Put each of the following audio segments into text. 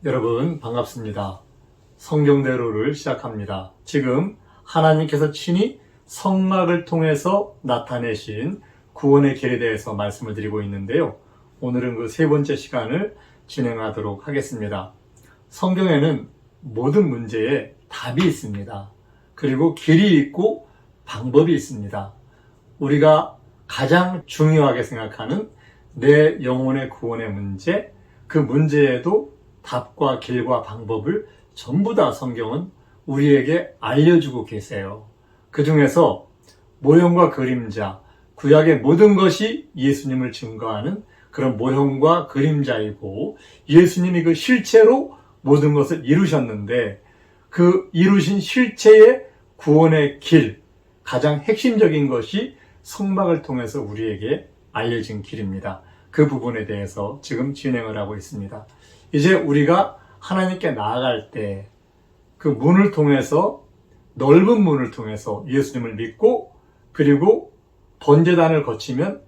여러분 반갑습니다. 성경대로를 시작합니다. 지금 하나님께서 친히 성막을 통해서 나타내신 구원의 길에 대해서 말씀을 드리고 있는데요. 오늘은 그 세 번째 시간을 진행하도록 하겠습니다. 성경에는 모든 문제에 답이 있습니다. 그리고 길이 있고 방법이 있습니다. 우리가 가장 중요하게 생각하는 내 영혼의 구원의 문제, 그 문제에도 답과 길과 방법을 전부 다 성경은 우리에게 알려주고 계세요. 그 중에서 모형과 그림자, 구약의 모든 것이 예수님을 증거하는 그런 모형과 그림자이고, 예수님이 그 실체로 모든 것을 이루셨는데, 그 이루신 실체의 구원의 길, 가장 핵심적인 것이 성막을 통해서 우리에게 알려진 길입니다. 그 부분에 대해서 지금 진행을 하고 있습니다. 이제 우리가 하나님께 나아갈 때 그 문을 통해서, 넓은 문을 통해서 예수님을 믿고, 그리고 번제단을 거치면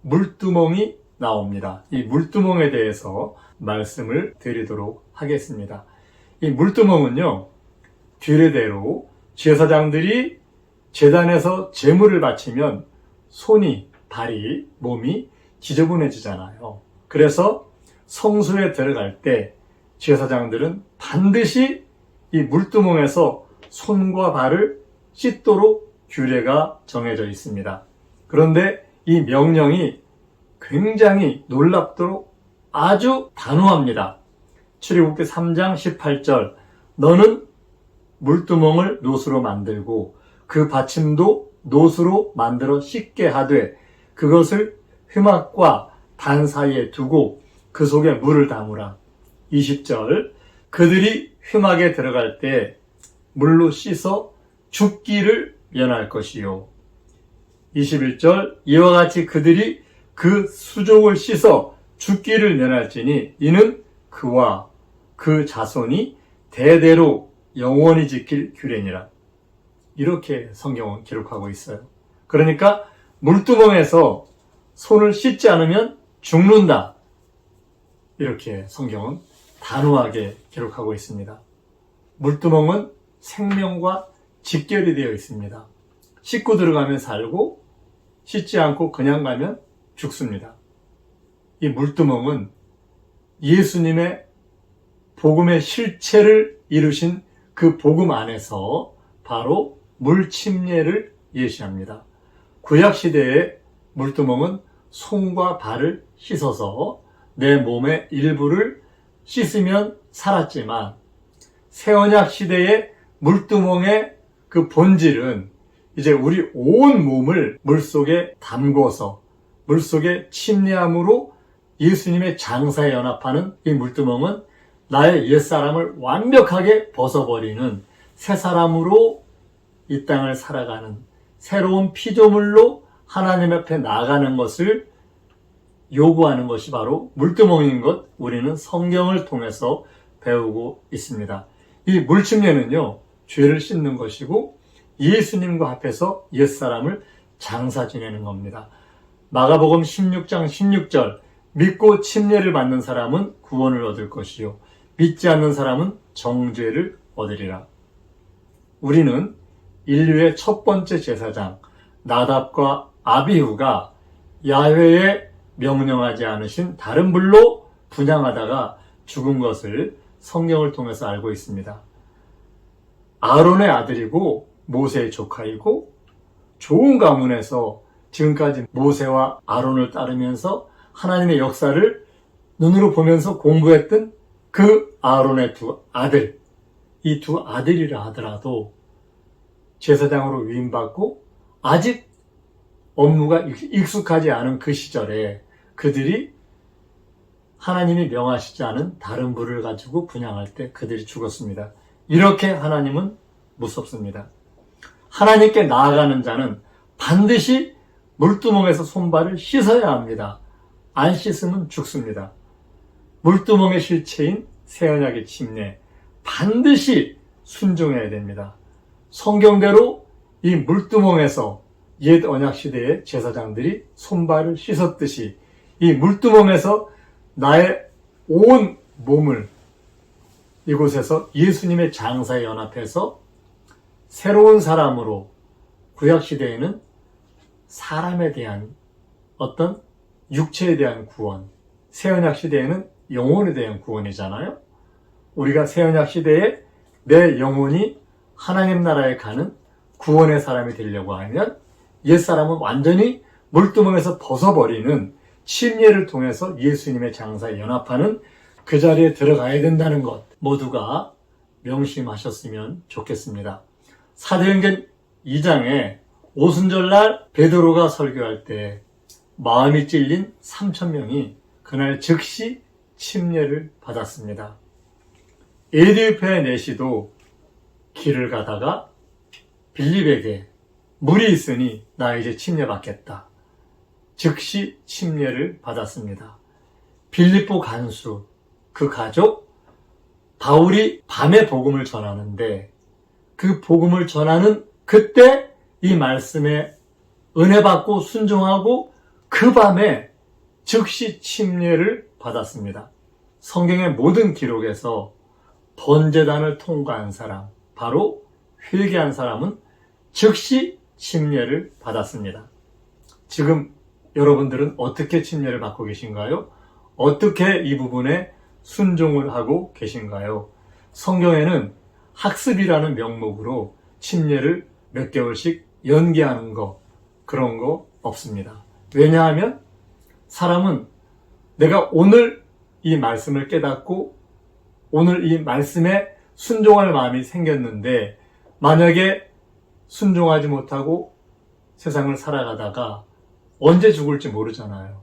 물두멍이 나옵니다. 이 물두멍에 대해서 말씀을 드리도록 하겠습니다. 이 물두멍은요, 규례대로 제사장들이 제단에서 제물을 바치면 손이, 발이, 몸이 지저분해지잖아요. 그래서 성소에 들어갈 때 제사장들은 반드시 이 물두멍에서 손과 발을 씻도록 규례가 정해져 있습니다. 그런데 이 명령이 굉장히 놀랍도록 아주 단호합니다. 출애굽기 3장 18절, 너는 물두멍을 노수로 만들고 그 받침도 노수로 만들어 씻게 하되 그것을 회막과 단 사이에 두고 그 속에 물을 담으라. 20절, 그들이 회막에 들어갈 때 물로 씻어 죽기를 면할 것이요. 21절, 이와 같이 그들이 그 수족을 씻어 죽기를 면할지니 이는 그와 그 자손이 대대로 영원히 지킬 규례니라. 이렇게 성경은 기록하고 있어요. 그러니까 물두멍에서 손을 씻지 않으면 죽는다. 이렇게 성경은 단호하게 기록하고 있습니다. 물두멍은 생명과 직결이 되어 있습니다. 씻고 들어가면 살고, 씻지 않고 그냥 가면 죽습니다. 이 물두멍은 예수님의 복음의 실체를 이루신 그 복음 안에서 바로 물침례를 예시합니다. 구약시대의 물두멍은 손과 발을 씻어서 내 몸의 일부를 씻으면 살았지만, 새언약 시대의 물두멍의 그 본질은 이제 우리 온 몸을 물속에 담궈서 물속에 침례함으로 예수님의 장사에 연합하는 이 물두멍은 나의 옛사람을 완벽하게 벗어버리는 새 사람으로 이 땅을 살아가는 새로운 피조물로 하나님 앞에 나아가는 것을 요구하는 것이 바로 물두멍인 것, 우리는 성경을 통해서 배우고 있습니다. 이 물침례는요, 죄를 씻는 것이고 예수님과 합해서 옛사람을 장사 지내는 겁니다. 마가복음 16장 16절, 믿고 침례를 받는 사람은 구원을 얻을 것이요 믿지 않는 사람은 정죄를 얻으리라. 우리는 인류의 첫 번째 제사장 나답과 아비후가 야훼의 명령하지 않으신 다른 불로 분향하다가 죽은 것을 성경을 통해서 알고 있습니다. 아론의 아들이고 모세의 조카이고 좋은 가문에서 지금까지 모세와 아론을 따르면서 하나님의 역사를 눈으로 보면서 공부했던 그 아론의 두 아들, 이 두 아들이라 하더라도 제사장으로 위임받고 아직 업무가 익숙하지 않은 그 시절에 그들이 하나님이 명하시지 않은 다른 불을 가지고 분향할 때 그들이 죽었습니다. 이렇게 하나님은 무섭습니다. 하나님께 나아가는 자는 반드시 물두멍에서 손발을 씻어야 합니다. 안 씻으면 죽습니다. 물두멍의 실체인 새언약의 침례, 반드시 순종해야 됩니다. 성경대로 이 물두멍에서 옛 언약 시대의 제사장들이 손발을 씻었듯이 이 물두멍에서 나의 온 몸을 이곳에서 예수님의 장사에 연합해서 새로운 사람으로 구약시대에는 사람에 대한 어떤 육체에 대한 구원, 새언약시대에는 영혼에 대한 구원이잖아요. 우리가 새언약시대에 내 영혼이 하나님 나라에 가는 구원의 사람이 되려고 하면 옛사람은 완전히 물두멍에서 벗어버리는 침례를 통해서 예수님의 장사에 연합하는 그 자리에 들어가야 된다는 것 모두가 명심하셨으면 좋겠습니다. 사도행전 2장에 오순절날 베드로가 설교할 때 마음이 찔린 3,000명이 그날 즉시 침례를 받았습니다. 에디오피아의 내시도 길을 가다가 빌립에게 물이 있으니 나 이제 침례 받겠다. 즉시 침례를 받았습니다. 빌립보 간수, 그 가족, 바울이 밤에 복음을 전하는데 그 복음을 전하는 그때 이 말씀에 은혜 받고 순종하고 그 밤에 즉시 침례를 받았습니다. 성경의 모든 기록에서 번제단을 통과한 사람, 바로 회개한 사람은 즉시 침례를 받았습니다. 지금 여러분들은 어떻게 침례를 받고 계신가요? 어떻게 이 부분에 순종을 하고 계신가요? 성경에는 학습이라는 명목으로 침례를 몇 개월씩 연기하는 거, 그런 거 없습니다. 왜냐하면 사람은 내가 오늘 이 말씀을 깨닫고 오늘 이 말씀에 순종할 마음이 생겼는데 만약에 순종하지 못하고 세상을 살아가다가 언제 죽을지 모르잖아요.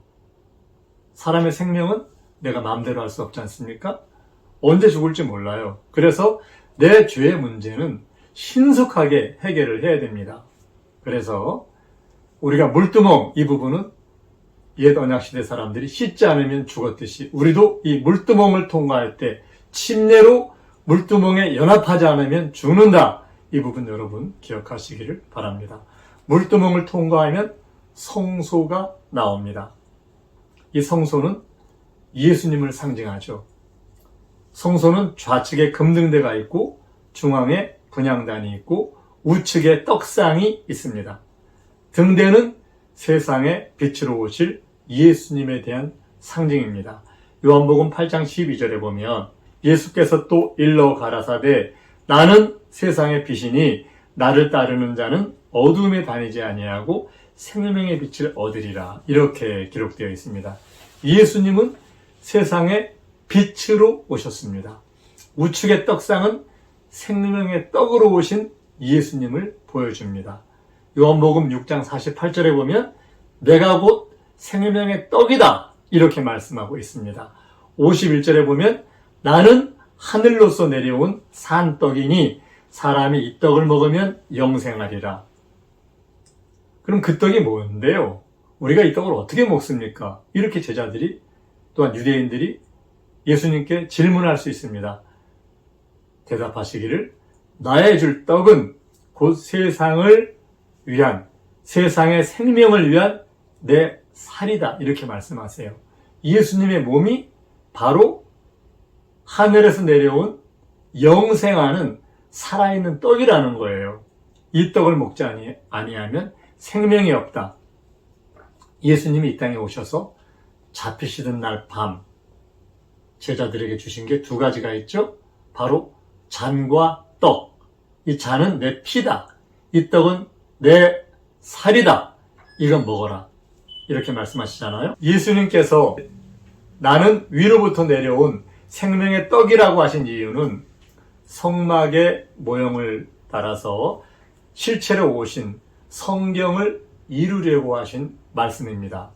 사람의 생명은 내가 마음대로 할 수 없지 않습니까? 언제 죽을지 몰라요. 그래서 내 죄의 문제는 신속하게 해결을 해야 됩니다. 그래서 우리가 물두멍 이 부분은 옛 언약시대 사람들이 씻지 않으면 죽었듯이 우리도 이 물두멍을 통과할 때 침례로 물두멍에 연합하지 않으면 죽는다. 이 부분 여러분 기억하시기를 바랍니다. 물두멍을 통과하면 성소가 나옵니다. 이 성소는 예수님을 상징하죠. 성소는 좌측에 금등대가 있고 중앙에 분향단이 있고 우측에 떡상이 있습니다. 등대는 세상에 빛으로 오실 예수님에 대한 상징입니다. 요한복음 8장 12절에 보면 예수께서 또 일러 가라사대 나는 세상의 빛이니 나를 따르는 자는 어두움에 다니지 아니하고 생명의 빛을 얻으리라. 이렇게 기록되어 있습니다. 예수님은 세상의 빛으로 오셨습니다. 우측의 떡상은 생명의 떡으로 오신 예수님을 보여줍니다. 요한복음 6장 48절에 보면 내가 곧 생명의 떡이다. 이렇게 말씀하고 있습니다. 51절에 보면 나는 하늘로서 내려온 산떡이니 사람이 이 떡을 먹으면 영생하리라. 그럼 그 떡이 뭔데요? 우리가 이 떡을 어떻게 먹습니까? 이렇게 제자들이 또한 유대인들이 예수님께 질문할 수 있습니다. 대답하시기를 나의 줄 떡은 곧 세상을 위한 세상의 생명을 위한 내 살이다. 이렇게 말씀하세요. 예수님의 몸이 바로 하늘에서 내려온 영생하는 살아있는 떡이라는 거예요. 이 떡을 먹지 아니하면 생명이 없다. 예수님이 이 땅에 오셔서 잡히시던 날 밤 제자들에게 주신 게 두 가지가 있죠. 바로 잔과 떡. 이 잔은 내 피다. 이 떡은 내 살이다. 이건 먹어라. 이렇게 말씀하시잖아요. 예수님께서 나는 위로부터 내려온 생명의 떡이라고 하신 이유는 성막의 모형을 따라서 실체로 오신 성경을 이루려고 하신 말씀입니다.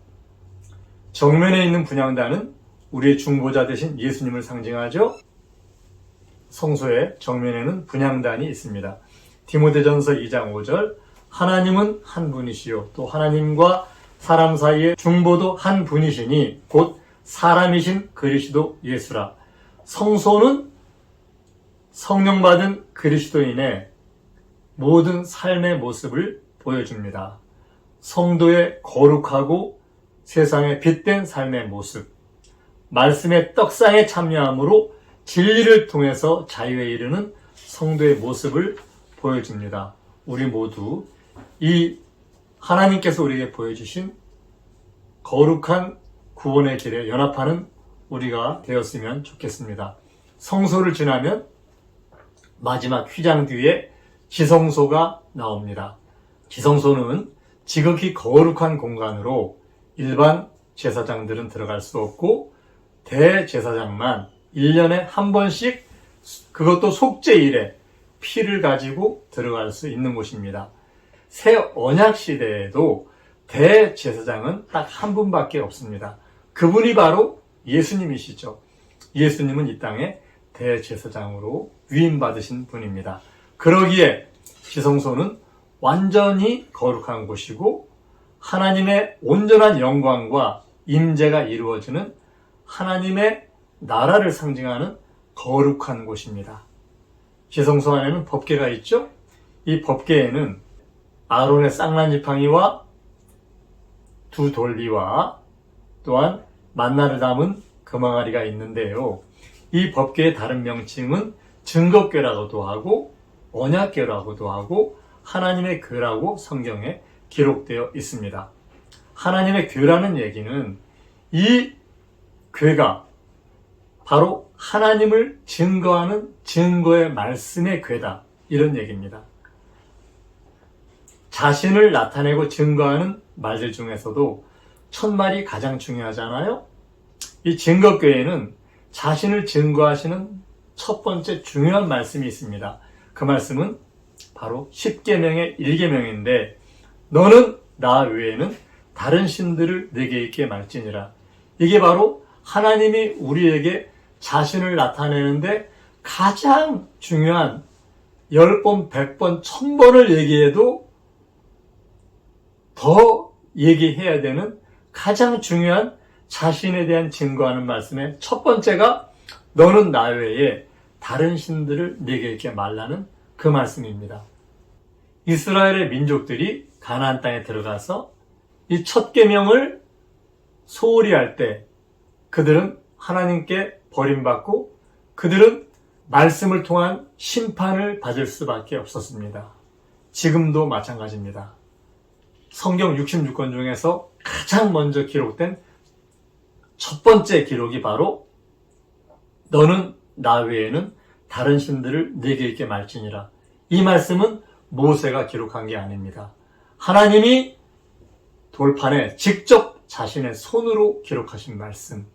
정면에 있는 분향단은 우리의 중보자 되신 예수님을 상징하죠. 성소의 정면에는 분향단이 있습니다. 디모데전서 2장 5절 하나님은 한 분이시요 또 하나님과 사람 사이의 중보도 한 분이시니 곧 사람이신 그리스도 예수라. 성소는 성령 받은 그리스도인의 모든 삶의 모습을 보여줍니다. 성도의 거룩하고 세상에 빛된 삶의 모습, 말씀의 떡상에 참여함으로 진리를 통해서 자유에 이르는 성도의 모습을 보여줍니다. 우리 모두 이 하나님께서 우리에게 보여주신 거룩한 구원의 길에 연합하는 우리가 되었으면 좋겠습니다. 성소를 지나면 마지막 휘장 뒤에 지성소가 나옵니다. 지성소는 지극히 거룩한 공간으로 일반 제사장들은 들어갈 수 없고 대제사장만 1년에 한 번씩, 그것도 속죄일에 피를 가지고 들어갈 수 있는 곳입니다. 새 언약 시대에도 대제사장은 딱 한 분밖에 없습니다. 그분이 바로 예수님이시죠. 예수님은 이 땅에 대제사장으로 위임받으신 분입니다. 그러기에 지성소는 완전히 거룩한 곳이고 하나님의 온전한 영광과 임재가 이루어지는 하나님의 나라를 상징하는 거룩한 곳입니다. 지성소 안에는 법궤가 있죠? 이 법궤에는 아론의 쌍난지팡이와 두 돌비와 또한 만나를 담은 금항아리가 있는데요. 이 법궤의 다른 명칭은 증거궤라고도 하고 언약궤라고도 하고 하나님의 궤라고 성경에 기록되어 있습니다. 하나님의 궤라는 얘기는 이 궤가 바로 하나님을 증거하는 증거의 말씀의 궤다, 이런 얘기입니다. 자신을 나타내고 증거하는 말들 중에서도 첫말이 가장 중요하잖아요. 이 증거궤에는 자신을 증거하시는 첫 번째 중요한 말씀이 있습니다. 그 말씀은 바로 10계명의 1계명인데 너는 나 외에는 다른 신들을 내게 있게 말지니라. 이게 바로 하나님이 우리에게 자신을 나타내는데 가장 중요한 10번, 100번, 1000번을 얘기해도 더 얘기해야 되는 가장 중요한 자신에 대한 증거하는 말씀의 첫 번째가 너는 나 외에 다른 신들을 내게 있게 말라는 그 말씀입니다. 이스라엘의 민족들이 가나안 땅에 들어가서 이 첫 계명을 소홀히 할 때 그들은 하나님께 버림받고 그들은 말씀을 통한 심판을 받을 수밖에 없었습니다. 지금도 마찬가지입니다. 성경 66권 중에서 가장 먼저 기록된 첫 번째 기록이 바로 너는 나 외에는 다른 신들을 내게 있게 말지니라. 이 말씀은 모세가 기록한 게 아닙니다. 하나님이 돌판에 직접 자신의 손으로 기록하신 말씀.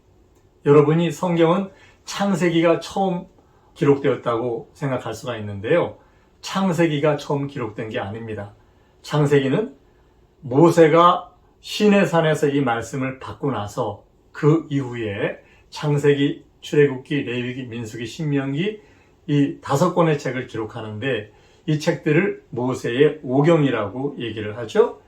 여러분이 성경은 창세기가 처음 기록되었다고 생각할 수가 있는데요. 창세기가 처음 기록된 게 아닙니다. 창세기는 모세가 시내산에서 이 말씀을 받고 나서 그 이후에 창세기, 출애굽기, 레위기, 민수기, 신명기 이 5권의 책을 기록하는데 이 책들을 모세의 오경이라고 얘기를 하죠.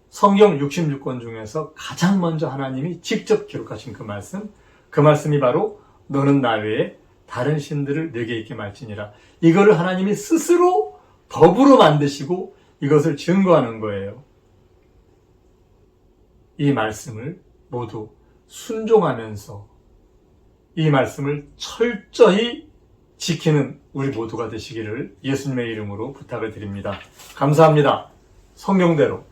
성경 66권 중에서 가장 먼저 하나님이 직접 기록하신 그 말씀이 바로 너는 나 외에 다른 신들을 내게 있게 말지니라. 이거를 하나님이 스스로 법으로 만드시고 이것을 증거하는 거예요. 이 말씀을 모두 순종하면서 이 말씀을 철저히 지키는 우리 모두가 되시기를 예수님의 이름으로 부탁을 드립니다. 감사합니다. 성경대로